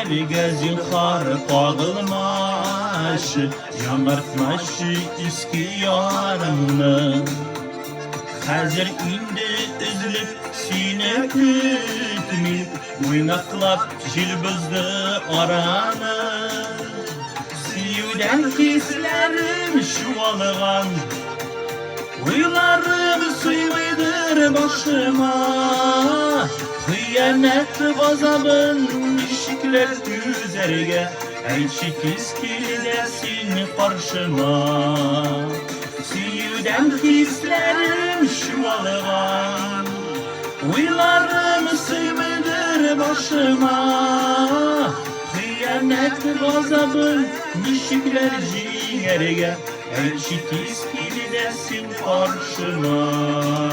yüreğe zinhar kağılmaş, yanartmaş eski yarımını. Hazır indi üzülüp sine kütmeyip, oynaklap jilbizdi aranı. Siyuden hislerim şuvalığan, uylarım suymaydır başıma. Hıyanet gazabın işikler üzerge, elçik iskildesin karşıma. Siyuden hislerim şuvalığan, uylarım suymaydır başıma. Hıyanet gazabın işikler ciğerge, elçik iskildesin karşıma.